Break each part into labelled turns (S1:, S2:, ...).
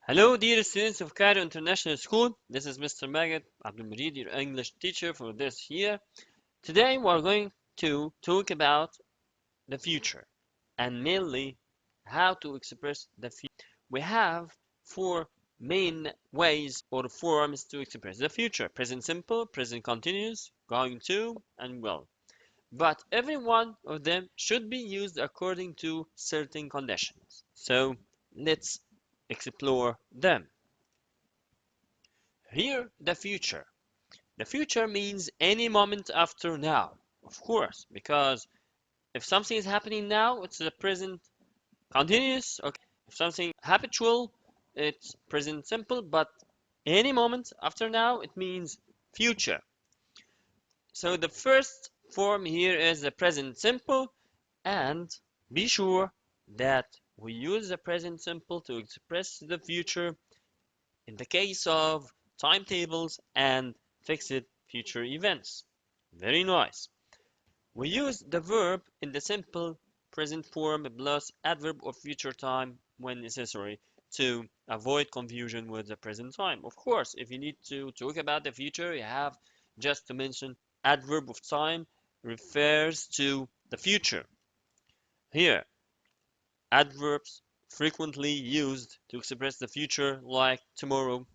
S1: Hello, dear students of Cairo International School. This is Mr. Magid Abdul Majid, your English teacher for this year. Today, we're going to talk about the future and mainly how to express the future. We have four main ways or forms to express the future: present simple, present continuous, going to, and will. But every one of them should be used according to certain conditions. So, let's explore them. Here, the future. The future means any moment after now, of course, because if something is happening now, it's the present continuous. Okay. If something habitual, it's present simple, but any moment after now, it means future. So the first form here is the present simple, and be sure that we use the present simple to express the future in the case of timetables and fixed future events. Very nice. We use the verb in the simple present form plus adverb of future time when necessary to avoid confusion with the present time. Of course, if you need to talk about the future, you have just to mention adverb of time refers to the future. Here, adverbs frequently used to express the future like tomorrow,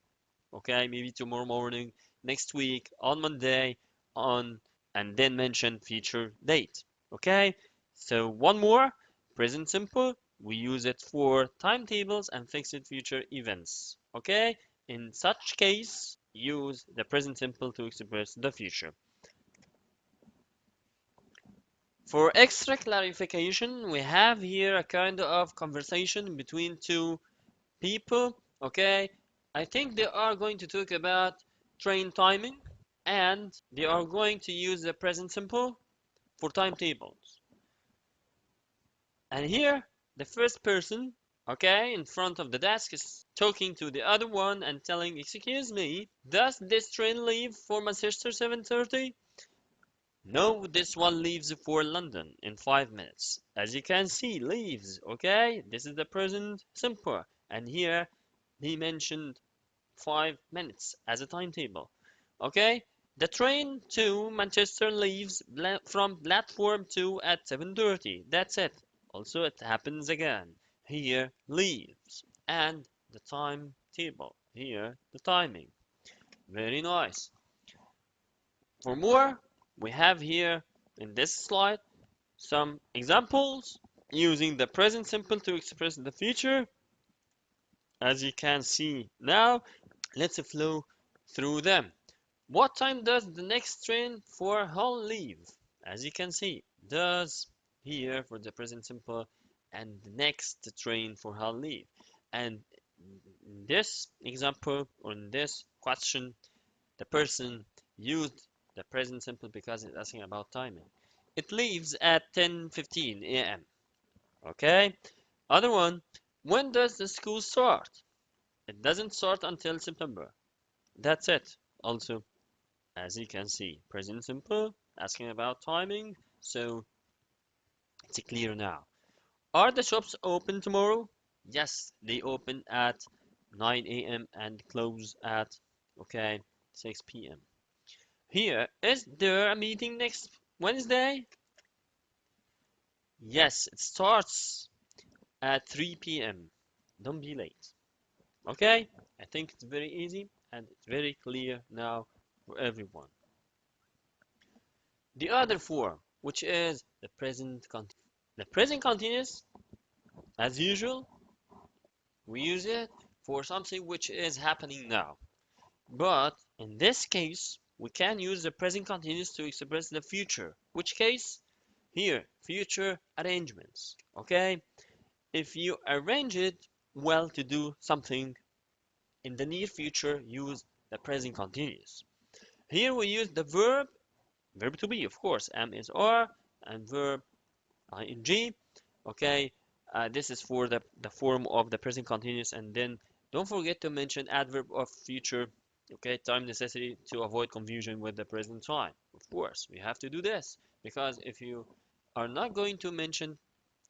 S1: okay, maybe tomorrow morning, next week, on Monday, on, and then mention future date, okay? So one more, present simple, we use it for timetables and fixed future events, okay? In such case, use the present simple to express the future. For extra clarification, we have here a kind of conversation between two people, okay? I think they are going to talk about train timing and they are going to use the present simple for timetables. And here, the first person, okay, in front of the desk is talking to the other one and telling, excuse me, does this train leave for Manchester 7:30? No, this one leaves for London in 5 minutes. As you can see, leaves, okay? This is the present simple. And here, he mentioned 5 minutes as a timetable. Okay, the train to Manchester leaves from platform 2 at 7:30. That's it. Also, it happens again. Here, leaves. And the timetable. Here, the timing. Very nice. For more, we have here in this slide some examples using the present simple to express the future. As you can see now, let's flow through them. What time does the next train for Hull leave? As you can see, does here for the present simple and the next train for Hull leave. And in this example or in this question, the person used the present simple because it's asking about timing. It leaves at 10:15 a.m. Okay? Other one, when does the school start? It doesn't start until September. That's it. Also, as you can see, present simple, asking about timing, so it's clear now. Are the shops open tomorrow? Yes, they open at 9 a.m. and close at, okay, 6 p.m. Here, is there a meeting next Wednesday? Yes, it starts at 3 p.m. Don't be late. Okay, I think it's very easy and it's very clear now for everyone. The other form, which is the present continuous. The present continuous, as usual, we use it for something which is happening now. But in this case, we can use the present continuous to express the future. Which case? Here, future arrangements. Okay? If you arrange it well to do something in the near future, use the present continuous. Here we use the verb to be, of course, am is are, and verb ing. Okay, this is for the form of the present continuous, and then don't forget to mention adverb of future, okay, time necessity to avoid confusion with the present time. Of course, we have to do this because if you are not going to mention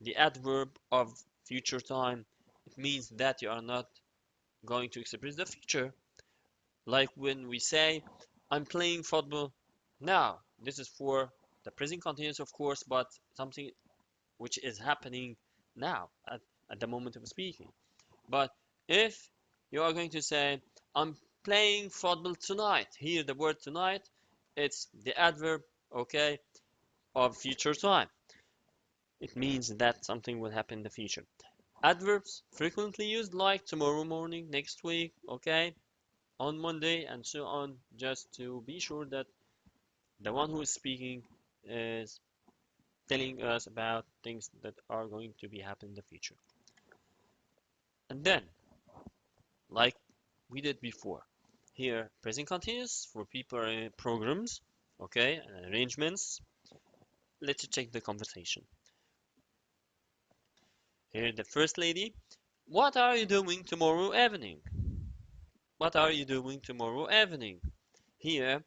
S1: the adverb of future time, it means that you are not going to express the future. Like when we say, I'm playing football now. This is for the present continuous, of course, but something which is happening now at the moment of speaking. But if you are going to say, I'm playing football tonight, here the word tonight, it's the adverb, okay, of future time. It means that something will happen in the future. Adverbs frequently used like tomorrow morning, next week, okay, on Monday, and so on, just to be sure that the one who is speaking is telling us about things that are going to be happening in the future. And then, like we did before, here present continuous for people programs, okay, and arrangements. Let's check the conversation. Here the first lady, what are you doing tomorrow evening? What are you doing tomorrow evening? Here,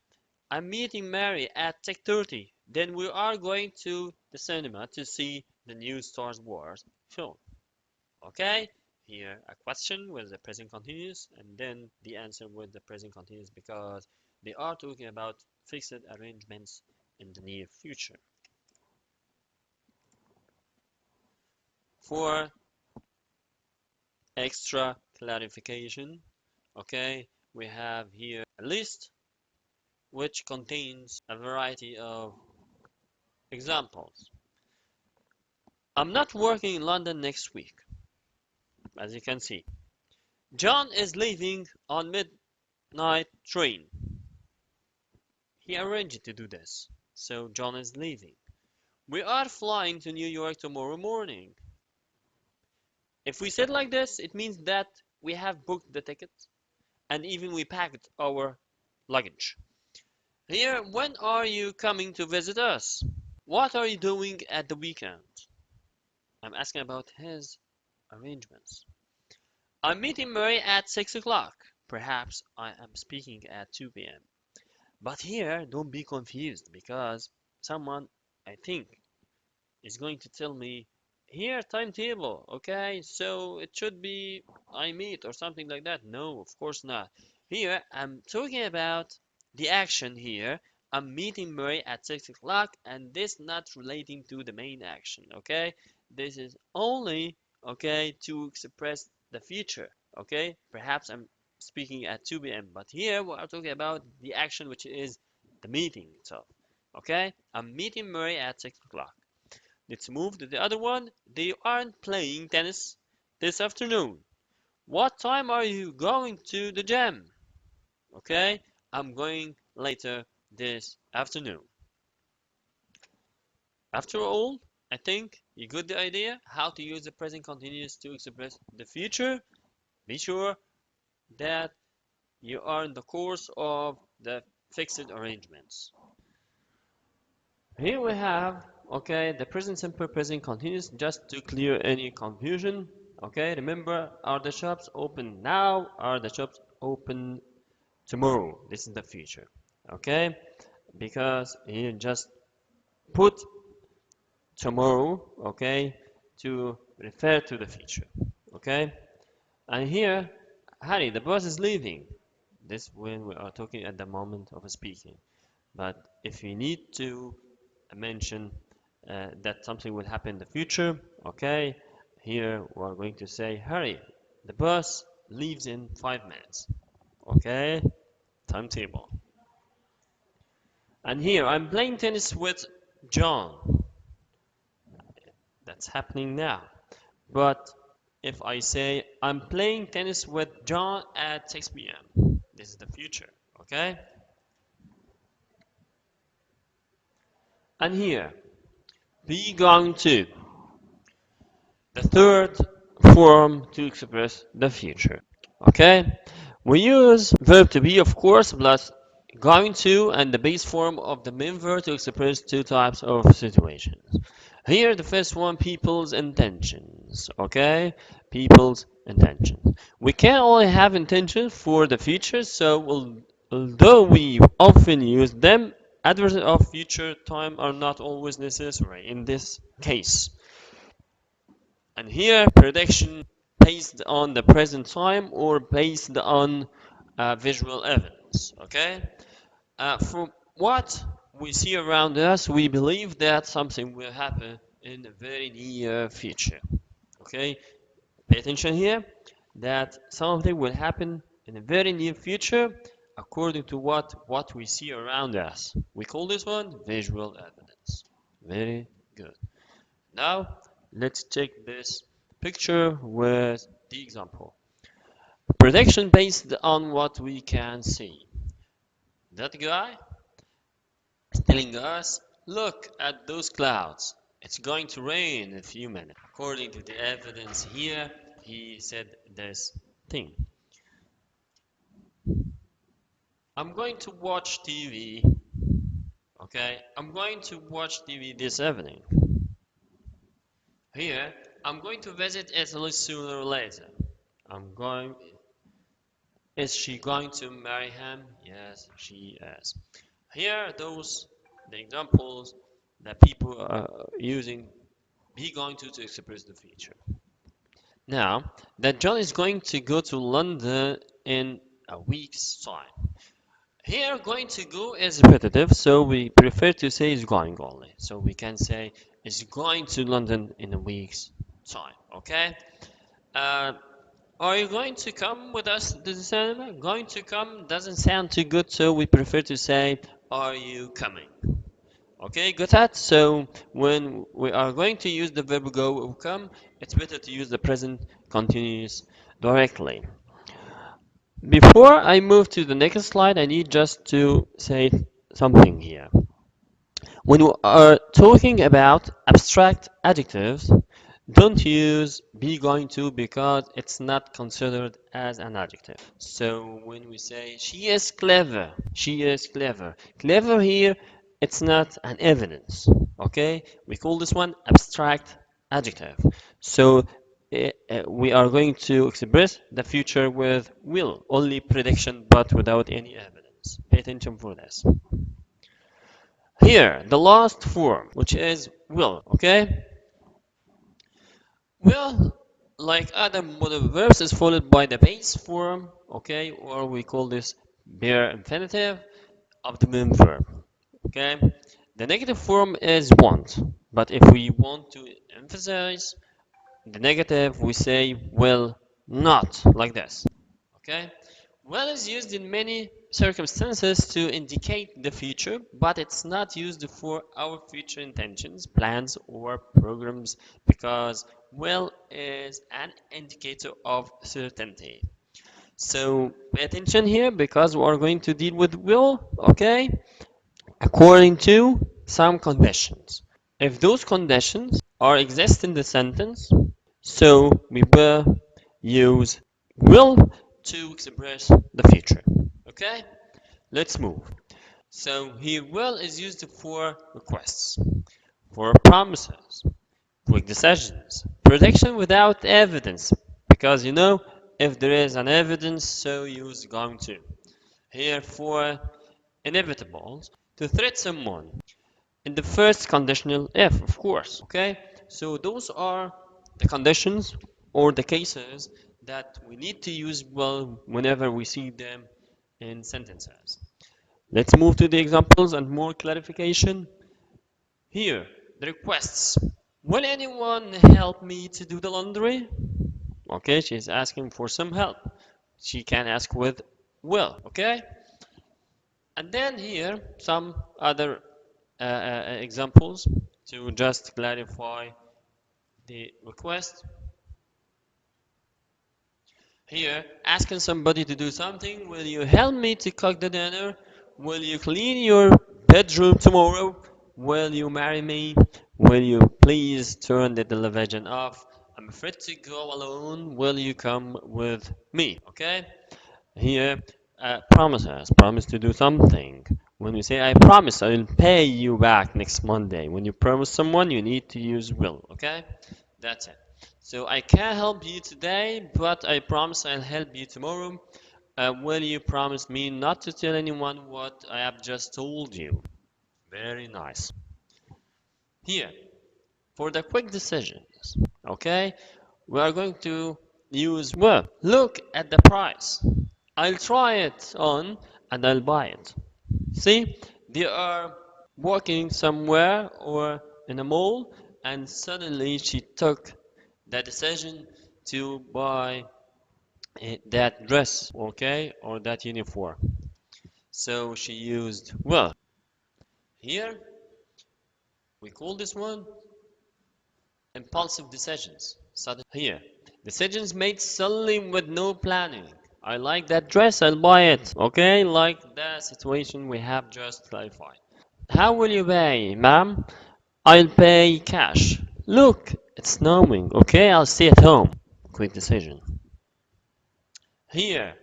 S1: I'm meeting Mary at 6:30. Then we are going to the cinema to see the new Star Wars film. Okay? Here, a question with the present continuous, and then the answer with the present continuous because they are talking about fixed arrangements in the near future. For extra clarification, okay, we have here a list which contains a variety of examples. I'm not working in London next week, as you can see. John is leaving on midnight train. He arranged to do this, so John is leaving. We are flying to New York tomorrow morning. If we said like this, it means that we have booked the ticket and even we packed our luggage. Here, when are you coming to visit us? What are you doing at the weekend? I'm asking about his arrangements. I'm meeting Mary at 6 o'clock. Perhaps I am speaking at 2 p.m. But here, don't be confused because someone, I think, is going to tell me, here, timetable, okay? So it should be I meet or something like that. No, of course not. Here, I'm talking about the action here. I'm meeting Mary at 6 o'clock and this not relating to the main action, okay? This is only, okay, to express the future, okay? Perhaps I'm speaking at 2 p.m. But here we are talking about the action which is the meeting itself, okay? I'm meeting Mary at 6 o'clock. Let's move to the other one. They aren't playing tennis this afternoon. What time are you going to the gym? Okay, I'm going later this afternoon. After all, I think you got the idea how to use the present continuous to express the future. Be sure that you are in the course of the fixed arrangements. Here we have, okay, the present simple present continuous just to clear any confusion. Okay, remember, are the shops open now? Are the shops open tomorrow? This is the future. Okay, because you just put tomorrow, okay, to refer to the future. Okay, and here, Harry, the boss is leaving. This when we are talking at the moment of speaking. But if you need to mention that something will happen in the future, okay, here we are going to say, hurry, the bus leaves in 5 minutes, okay, timetable. And here I'm playing tennis with John. That's happening now. But if I say I'm playing tennis with John at 6 p.m., this is the future, okay? And here, be going to the third form to express the future. Okay? We use verb to be, of course, plus going to and the base form of the main verb to express two types of situations. Here, the first one, people's intentions. Okay? People's intentions. We can only have intentions for the future, so although we often use them, adverbs of future time are not always necessary in this case. And here, prediction, based on the present time or based on visual evidence. Okay, from what we see around us, we believe that something will happen in the very near future. Okay, pay attention here that something will happen in the very near future according to what we see around us. We call this one visual evidence. Very good. Now let's take this picture with the example. Prediction based on what we can see. That guy is telling us, look at those clouds. It's going to rain in a few minutes. According to the evidence here, he said this thing. I'm going to watch TV. Okay, I'm going to watch TV this evening. Here, I'm going to visit Italy sooner or later. I'm going. Is she going to marry him? Yes, she is. Here are the examples that people are using. Be going to express the future. Now, that John is going to go to London in a week's time. Here, going to go is repetitive, so we prefer to say is going only. So we can say is going to London in a week's time. Okay? Uh, are you going to come with us to the cinema? Going to come doesn't sound too good, so we prefer to say, are you coming? Okay, got that? So when we are going to use the verb go or come, it's better to use the present continuous directly. Before I move to the next slide, I need just to say something here. When we are talking about abstract adjectives, don't use be going to because it's not considered as an adjective. So when we say she is clever. Clever here, it's not an evidence. Okay? We call this one abstract adjective. So we are going to express the future with will, only prediction but without any evidence. Pay attention for this. Here, the last form, which is will, okay? Will, like other modal verbs, is followed by the base form, okay? Or we call this bare infinitive of the main verb, okay? The negative form is want, but if we want to emphasize the negative, we say will not, like this, okay? Will is used in many circumstances to indicate the future, but it's not used for our future intentions, plans, or programs because will is an indicator of certainty. So pay attention here because we are going to deal with will, okay, according to some conditions. If those conditions are exist in the sentence, so we will use will to express the future. Okay, let's move. So here will is used for requests, for promises, quick decisions, prediction without evidence, because you know if there is an evidence, so use going to. Here for inevitables, to threat someone. In the first conditional if, of course. Okay, so those are the conditions or the cases that we need to use well whenever we see them in sentences. Let's move to the examples and more clarification. Here, the requests. Will anyone help me to do the laundry? Okay, she's asking for some help. She can ask with will, okay? And then here, some other examples to just clarify the request. Here, asking somebody to do something. Will you help me to cook the dinner? Will you clean your bedroom tomorrow? Will you marry me? Will you please turn the television off? I'm afraid to go alone. Will you come with me? Okay? Here, promises. Promise to do something. When you say, I promise I will pay you back next Monday. When you promise someone, you need to use will. Okay? That's it. So I can't help you today, but I promise I'll help you tomorrow. Will you promise me not to tell anyone what I have just told you? Very nice. Here, for the quick decisions, okay, we are going to use will. Look at the price. I'll try it on and I'll buy it. See, they are walking somewhere or in a mall, and suddenly she took the decision to buy that dress, okay, or that uniform. So she used will. Here, we call this one impulsive decisions. Sudden here, decisions made suddenly with no planning. I like that dress, I'll buy it. Okay, like the situation we have just clarified. How will you pay, ma'am? I'll pay cash. Look, it's snowing. Okay, I'll stay at home. Quick decision. Here,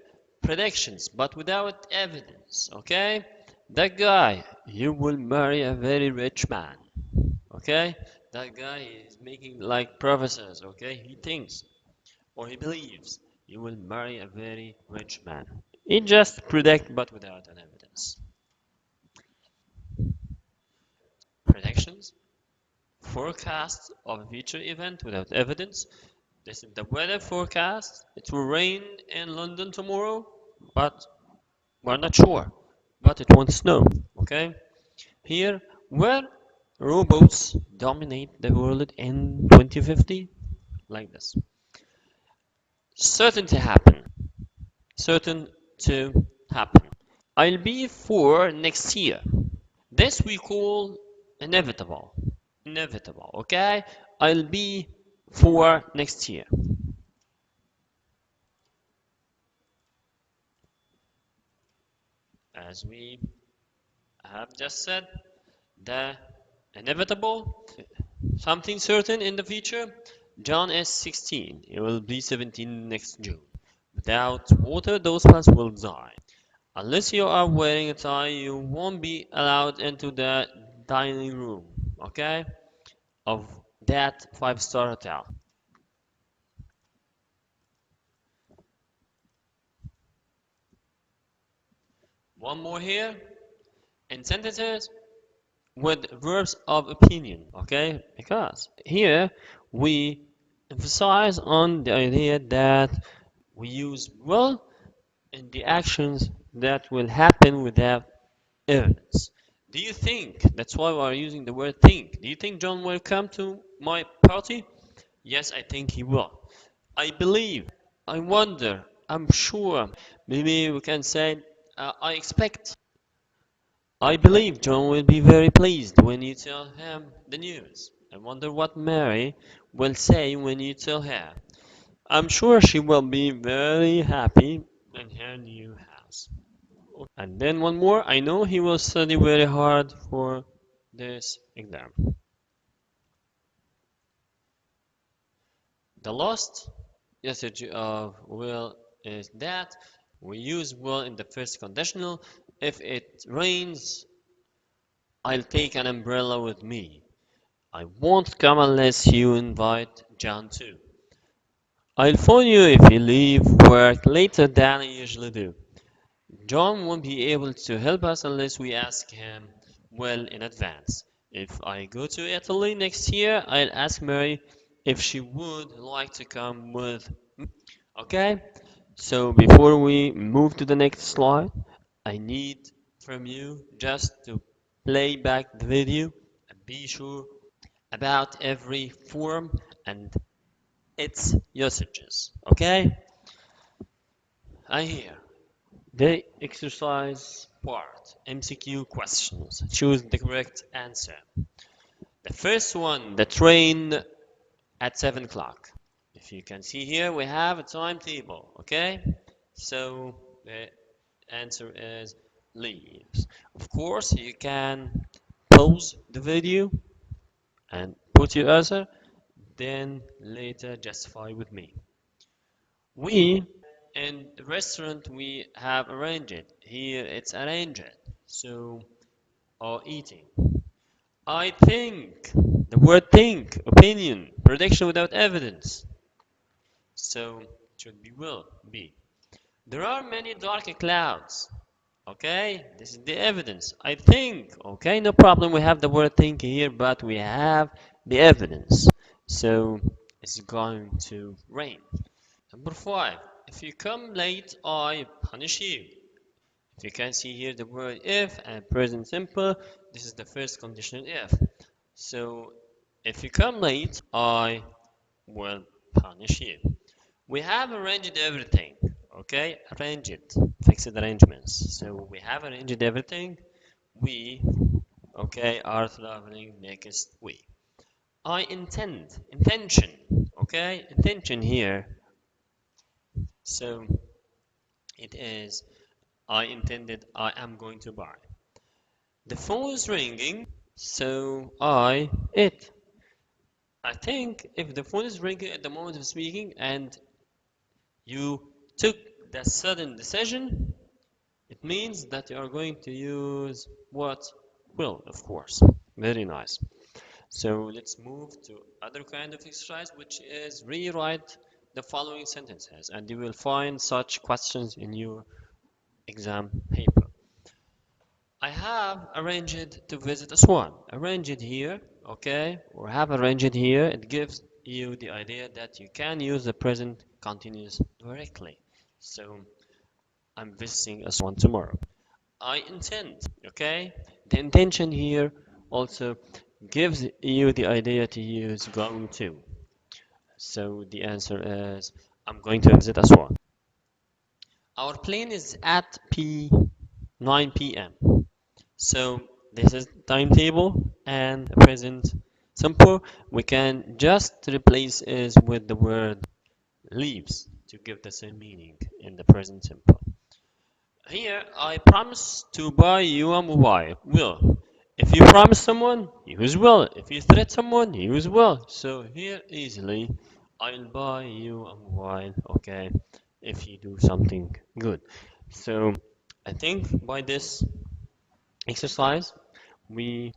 S1: predictions, but without evidence. Okay, that guy, you will marry a very rich man. Okay, that guy is making like prophecies. Okay, he thinks or he believes you will marry a very rich man. He just predict, but without an evidence. Predictions, forecasts of a future event without evidence. This is the weather forecast. It will rain in London tomorrow, but we're not sure. But it won't snow. Okay? Here, where robots dominate the world in 2050, like this. Certain to happen. Certain to happen. I'll be for next year. This we call inevitable. Inevitable. Okay? I'll be for next year. As we have just said, the inevitable, something certain in the future. John is 16. He will be 17 next June. Without water, those plants will die. Unless you are wearing a tie, you won't be allowed into the dining room, okay, of that five-star hotel. One more here. In sentences with verbs of opinion, okay? Because here we emphasize on the idea that we use will in the actions that will happen without evidence. Do you think, that's why we are using the word think, do you think John will come to my party? Yes, I think he will. I believe, I wonder, I'm sure. Maybe we can say, I expect. I believe John will be very pleased when you tell him the news. I wonder what Mary will say when you tell her. I'm sure she will be very happy in her new house. And then one more, I know he will study very hard for this exam. The last usage of will is that we use will in the first conditional. If it rains, I'll take an umbrella with me. I won't come unless you invite John too. I'll phone you if you leave work later than I usually do. John won't be able to help us unless we ask him well in advance. If I go to Italy next year, I'll ask Mary if she would like to come with me. Okay? So before we move to the next slide, I need from you just to play back the video and be sure about every form and its usages. Okay? I hear. The exercise part, MCQ questions. Choose the correct answer. The first one, the train at 7 o'clock. If you can see here, we have a timetable, okay? So the answer is leaves. Of course, you can pause the video and put your answer, then later justify with me. We in the restaurant we have arranged it. Here it's arranged. So or eating. I think the word think, opinion, prediction without evidence. So it should be will be. There are many dark clouds. Okay, this is the evidence. I think. Okay, no problem. We have the word think here, but we have the evidence. So it's going to rain. Number 5. If you come late, I punish you. If you can see here the word if and present simple, this is the first conditional if. So if you come late, I will punish you. We have arranged everything. Okay, arrange it, fixed arrangements. So we have arranged everything. We, okay, are traveling next week. I intend, intention, okay, intention here. So it is, I intended, I am going to buy. The phone is ringing, so it. I think if the phone is ringing at the moment of speaking and you took that sudden decision, it means that you are going to use what? Will, of course. Very nice. So let's move to other kind of exercise, which is rewrite the following sentences, and you will find such questions in your exam paper. I have arranged to visit Aswan. Arrange it here, okay, or have arranged here. It gives you the idea that you can use the present continuous directly. So I'm visiting Aswan tomorrow. I intend, okay? The intention here also gives you the idea to use going to. So the answer is I'm going to visit Aswan. Our plane is at 9 p.m. So this is timetable and present simple. We can just replace it with the word leaves to give the same meaning in the present simple. Here, I promise to buy you a mobile. Will. If you promise someone, use will. If you threat someone, use will. So here, easily, I'll buy you a mobile, okay, if you do something good. So I think by this exercise, we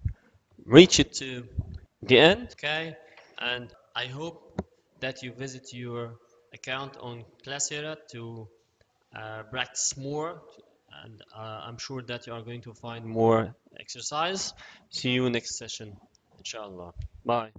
S1: reach it to the end, okay, and I hope that you visit your account on Classera to practice more, and I'm sure that you are going to find more exercise. See you next session, inshallah. Bye.